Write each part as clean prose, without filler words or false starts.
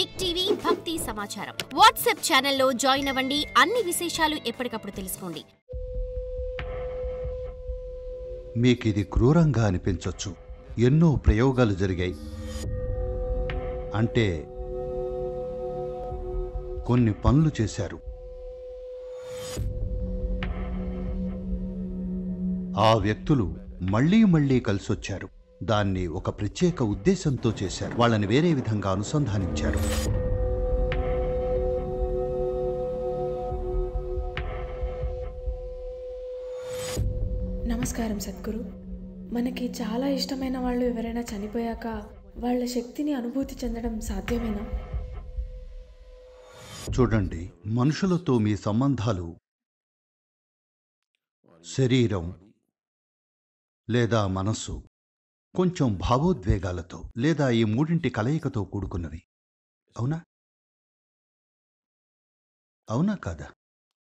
Big TV భక్తి సమాచారం WhatsApp ఛానల్లో జాయిన్ అవ్వండి. అన్ని విశేషాలు ఎప్పటికప్పుడు తెలుసుకోండి. మీకిది క్రూరంగా అనిపించొచ్చు. ఎన్నో ప్రయోగాలు జరిగాయి. అంటే కొన్ని పనులు చేశారు. ఆ వ్యక్తులు మళ్లీ మళ్లీ కలిసొచ్చారు. దాన్ని ఒక ప్రత్యేక ఉద్దేశంతో చేశారు. వాళ్ళని వేరే విధంగా అనుసంధానించారు. నమస్కారం సద్గురు. మనకి చాలా ఇష్టమైన వాళ్ళు ఎవరైనా చనిపోయాక వాళ్ళ శక్తిని అనుభూతి చెందడం సాధ్యమేనా? చూడండి, మనుషులతో మీ సంబంధాలు శరీరం లేదా మనస్సు కొంచెం భావోద్వేగాలతో లేదా ఈ మూడింటి కలయికతో కూడుకున్నవి. అవునా అవునా కాదా?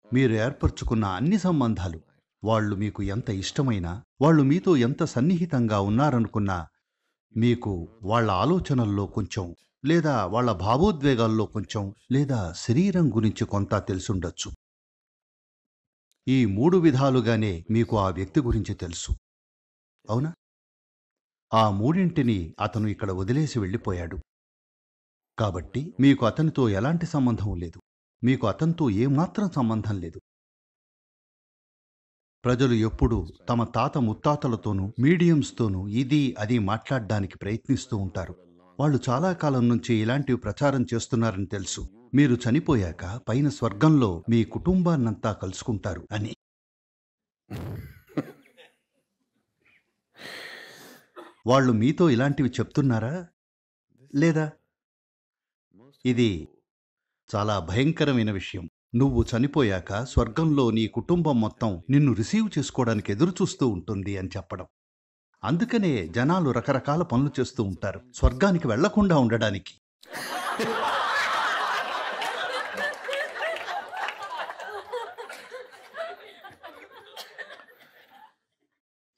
మీరు ఏర్పరచుకున్న అన్ని సంబంధాలు, వాళ్ళు మీకు ఎంత ఇష్టమైనా, వాళ్ళు మీతో ఎంత సన్నిహితంగా ఉన్నారనుకున్నా, మీకు వాళ్ళ ఆలోచనల్లో కొంచెం లేదా వాళ్ళ భావోద్వేగాల్లో కొంచెం లేదా శరీరం గురించి కొంత తెలుసుండొచ్చు. ఈ 3 విధాలుగానే మీకు ఆ వ్యక్తి గురించి తెలుసు. అవునా? ఆ మూడింటిని అతను ఇక్కడ వదిలేసి వెళ్ళిపోయాడు. కాబట్టి మీకు అతనితో ఎలాంటి సంబంధం లేదు. మీకు అతనితో ఏమాత్రం సంబంధం లేదు. ప్రజలు ఎప్పుడూ తమ తాత ముత్తాతలతోనూ మీడియంస్తోనూ ఇది అది మాట్లాడడానికి ప్రయత్నిస్తూ ఉంటారు. వాళ్ళు చాలా కాలం నుంచి ఇలాంటివి ప్రచారం చేస్తున్నారని తెలుసు. మీరు చనిపోయాక పైన స్వర్గంలో మీ కుటుంబాన్నంతా కలుసుకుంటారు అని. వాళ్ళు మీతో ఇలాంటివి చెప్తున్నారా లేదా? ఇది చాలా భయంకరమైన విషయం. నువ్వు చనిపోయాక స్వర్గంలో నీ కుటుంబం మొత్తం నిన్ను రిసీవ్ చేసుకోవడానికి ఎదురుచూస్తూ ఉంటుంది అని చెప్పడం. అందుకనే జనాలు రకరకాల పనులు చేస్తూ ఉంటారు స్వర్గానికి వెళ్లకుండా ఉండడానికి.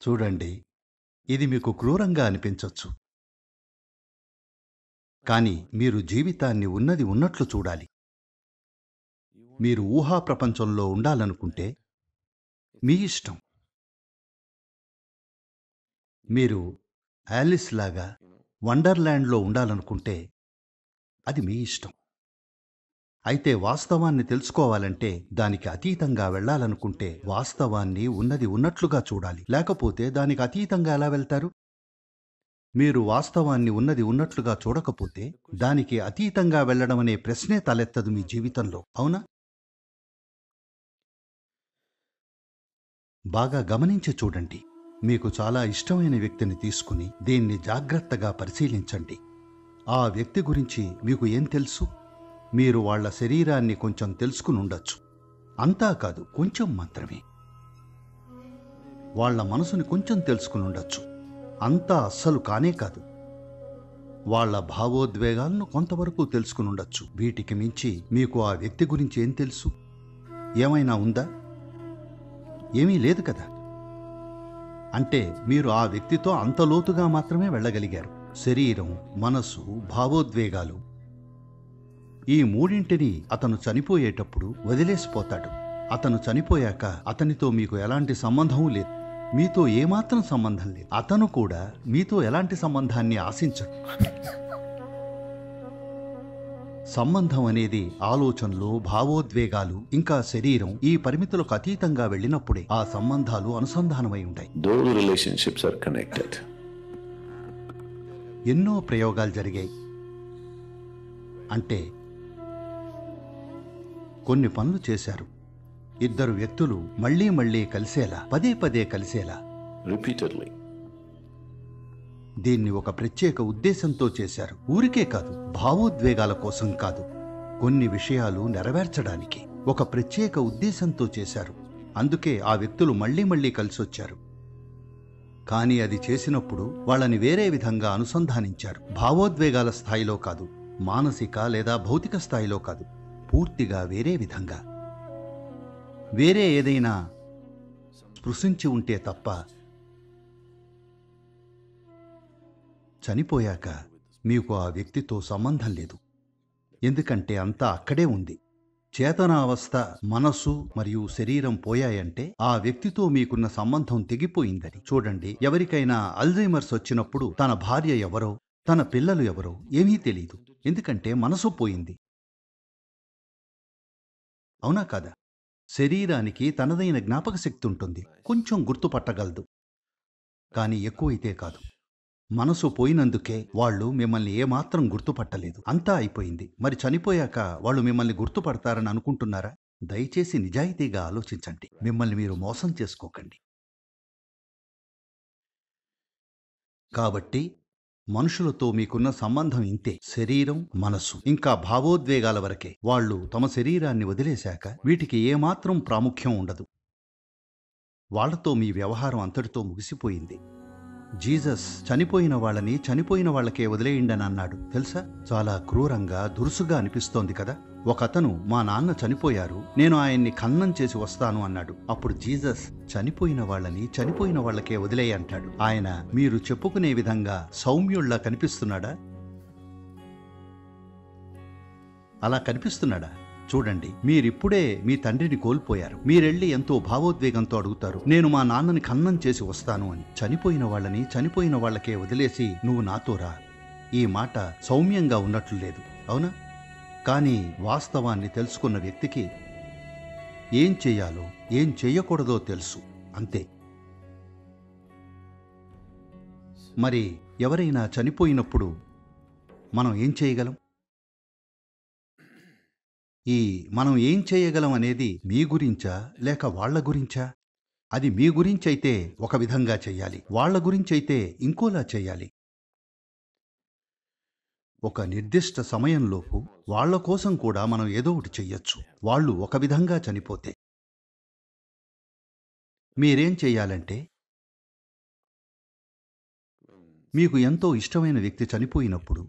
చూడండి, ఇది మీకు క్రూరంగా అనిపించొచ్చు. కానీ మీరు జీవితాన్ని ఉన్నది ఉన్నట్లు చూడాలి. మీరు ఊహా ప్రపంచంలో ఉండాలనుకుంటే మీ ఇష్టం. మీరు ఆలిస్ లాగా వండర్ల్యాండ్లో ఉండాలనుకుంటే అది మీ ఇష్టం. అయితే వాస్తవాన్ని తెలుసుకోవాలంటే, దానికి అతీతంగా వెళ్లాలనుకుంటే వాస్తవాన్ని ఉన్నది ఉన్నట్లుగా చూడాలి. లేకపోతే దానికి అతీతంగా ఎలా వెళ్తారు? మీరు వాస్తవాన్ని ఉన్నది ఉన్నట్లుగా చూడకపోతే దానికి అతీతంగా వెళ్లడం అనే ప్రశ్నే తలెత్తదు మీ జీవితంలో. అవునా? బాగా గమనించి చూడండి. మీకు చాలా ఇష్టమైన వ్యక్తిని తీసుకుని దీన్ని జాగ్రత్తగా పరిశీలించండి. ఆ వ్యక్తి గురించి మీకు ఏం తెలుసు? మీరు వాళ్ల శరీరాన్ని కొంచెం తెలుసుకుని ఉండొచ్చు. అంతా కాదు, కొంచెం మాత్రమే. వాళ్ల మనసుని కొంచెం తెలుసుకుని ఉండొచ్చు. అంతా అస్సలు కానే కాదు. వాళ్ల భావోద్వేగాలను కొంతవరకు తెలుసుకుని ఉండొచ్చు. వీటికి మించి మీకు ఆ వ్యక్తి గురించి ఏం తెలుసు? ఏమైనా ఉందా? ఏమీ లేదు కదా. అంటే మీరు ఆ వ్యక్తితో అంత లోతుగా మాత్రమే వెళ్ళగలిగారు. శరీరం, మనస్సు, భావోద్వేగాలు, ఈ మూడింటిని అతను చనిపోయేటప్పుడు వదిలేసిపోతాడు. అతను చనిపోయాక అతనితో మీకు ఎలాంటి సంబంధం లేదు. మీతో ఏమాత్రం సంబంధం లేదు. అతను కూడా మీతో ఎలాంటి సంబంధాన్ని ఆశించడు. సంబంధం అనేది ఆలోచనలు, భావోద్వేగాలు, ఇంకా శరీరం ఈ పరిమితులకు అతీతంగా వెళ్ళినప్పుడే ఆ సంబంధాలు అనుసంధానమై ఉంటాయి. Those relationships are connected. ఎన్నో ప్రయోగాలు జరిగాయి. అంటే కొన్ని పనులు చేశారు. ఇద్దరు వ్యక్తులు మళ్లీ మళ్లీ కలిసేలా, పదే పదే కలిసేలా. Repeatedly. దీన్ని ఒక ప్రత్యేక ఉద్దేశంతో చేశారు. ఊరికే కాదు, భావోద్వేగాల కోసం కాదు, కొన్ని విషయాలు నెరవేర్చడానికి ఒక ప్రత్యేక ఉద్దేశంతో చేశారు. అందుకే ఆ వ్యక్తులు మళ్లీ మళ్లీ కలిసొచ్చారు. కానీ అది చేసినప్పుడు వాళ్ళని వేరే విధంగా అనుసంధానించారు. భావోద్వేగాల స్థాయిలో కాదు, మానసిక లేదా భౌతిక స్థాయిలో కాదు, పూర్తిగా వేరే విధంగా. వేరే ఏదైనా స్పృశించి ఉంటే తప్ప చనిపోయాక మీకు ఆ వ్యక్తితో సంబంధం లేదు. ఎందుకంటే అంతా అక్కడే ఉంది. చేతనావస్థ, మనస్సు మరియు శరీరం పోయాయంటే ఆ వ్యక్తితో మీకున్న సంబంధం తెగిపోయిందని. చూడండి, ఎవరికైనా అల్జైమర్స్ వచ్చినప్పుడు తన భార్య ఎవరో, తన పిల్లలు ఎవరో ఏమీ తెలీదు. ఎందుకంటే మనసు పోయింది. అవునా కాదా? శరీరానికి తనదైన జ్ఞాపక శక్తి ఉంటుంది, కొంచెం గుర్తుపట్టగలదు, కానీ ఎక్కువైతే కాదు. మనసు పోయినందుకే వాళ్ళు మిమ్మల్ని ఏమాత్రం గుర్తుపట్టలేదు. అంతా అయిపోయింది. మరి చనిపోయాక వాళ్ళు మిమ్మల్ని గుర్తుపడతారని అనుకుంటున్నారా? దయచేసి నిజాయితీగా ఆలోచించండి. మిమ్మల్ని మీరు మోసం చేసుకోకండి. కాబట్టి మనుషులతో మీకున్న సంబంధం ఇంతే. శరీరం, మనసు, ఇంకా భావోద్వేగాల వరకే. వాళ్ళు తమ శరీరాన్ని వదిలేశాక వీటికి ఏమాత్రం ప్రాముఖ్యం ఉండదు. వాళ్లతో మీ వ్యవహారం అంతటితో ముగిసిపోయింది. జీసస్ చనిపోయిన వాళ్ళని చనిపోయిన వాళ్ళకే వదిలేయండని అన్నాడు. తెలుసా? చాలా క్రూరంగా, దురుసుగా అనిపిస్తోంది కదా. ఒకతను, మా నాన్న చనిపోయారు, నేను ఆయన్ని ఖననం చేసి వస్తాను అన్నాడు. అప్పుడు జీసస్ చనిపోయిన వాళ్ళని చనిపోయిన వాళ్ళకే వదిలేయి అంటాడు. ఆయన మీరు చెప్పుకునే విధంగా సౌమ్యుళ్లా కనిపిస్తున్నాడా? అలా కనిపిస్తున్నాడా? చూడండి, మీరిప్పుడే మీ తండ్రిని కోల్పోయారు. మీరెళ్ళి ఎంతో భావోద్వేగంతో అడుగుతారు, నేను మా నాన్నని ఖననం చేసి వస్తాను అని. చనిపోయిన వాళ్ళని చనిపోయిన వాళ్ళకే వదిలేసి నువ్వు నాతో రా. ఈ మాట సౌమ్యంగా ఉన్నట్లు లేదు, అవునా? కానీ వాస్తవాన్ని తెలుసుకున్న వ్యక్తికి ఏం చెయ్యాలో ఏం చెయ్యకూడదో తెలుసు, అంతే. మరి ఎవరైనా చనిపోయినప్పుడు మనం ఏం చేయగలం? మనం ఏం చేయగలం అనేది మీ గురించా లేక వాళ్ల గురించా? అది మీ గురించైతే ఒక విధంగా చెయ్యాలి, వాళ్ల గురించైతే ఇంకోలా చెయ్యాలి. ఒక నిర్దిష్ట సమయంలోపు వాళ్ల కోసం కూడా మనం ఏదో ఒకటి చెయ్యొచ్చు. వాళ్ళు ఒక విధంగా చనిపోతే మీరేం చెయ్యాలంటే, మీకు ఎంతో ఇష్టమైన వ్యక్తి చనిపోయినప్పుడు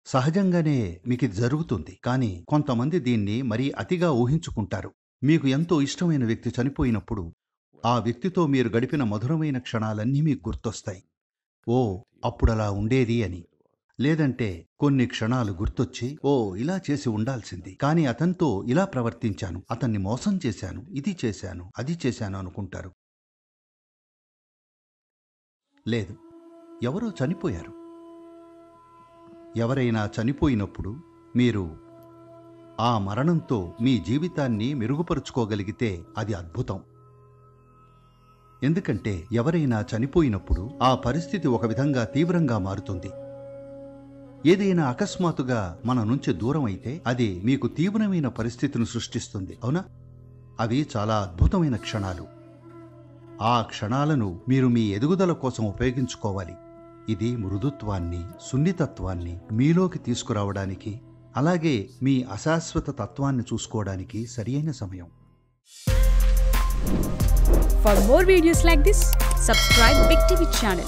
సహజంగానే మీకిది జరుగుతుంది, కానీ కొంతమంది దీన్ని మరీ అతిగా ఊహించుకుంటారు. మీకు ఎంతో ఇష్టమైన వ్యక్తి చనిపోయినప్పుడు ఆ వ్యక్తితో మీరు గడిపిన మధురమైన క్షణాలన్నీ మీకు గుర్తొస్తాయి. ఓ, అప్పుడలా ఉండేది అని. లేదంటే కొన్ని క్షణాలు గుర్తొచ్చి, ఓ, ఇలా చేసి ఉండాల్సింది, కానీ అతనితో ఇలా ప్రవర్తించాను, అతన్ని మోసం చేశాను, ఇది చేశాను, అది చేశాను అనుకుంటారు. లేదు, ఎవరో చనిపోయారు. ఎవరైనా చనిపోయినప్పుడు మీరు ఆ మరణంతో మీ జీవితాన్ని మెరుగుపరుచుకోగలిగితే అది అద్భుతం. ఎందుకంటే ఎవరైనా చనిపోయినప్పుడు ఆ పరిస్థితి ఒక విధంగా తీవ్రంగా మారుతుంది. ఏదైనా అకస్మాత్తుగా మన నుంచి దూరం అయితే అది మీకు తీవ్రమైన పరిస్థితిని సృష్టిస్తుంది, అవునా? అవి చాలా అద్భుతమైన క్షణాలు. ఆ క్షణాలను మీరు మీ ఎదుగుదల కోసం ఉపయోగించుకోవాలి. ఇది మృదుత్వాన్ని, సున్నితత్వాన్ని మీలోకి తీసుకురావడానికి, అలాగే మీ అశాశ్వత తత్వాన్ని చూసుకోవడానికి సరియైన సమయం. For more videos like this, subscribe Big TV channel.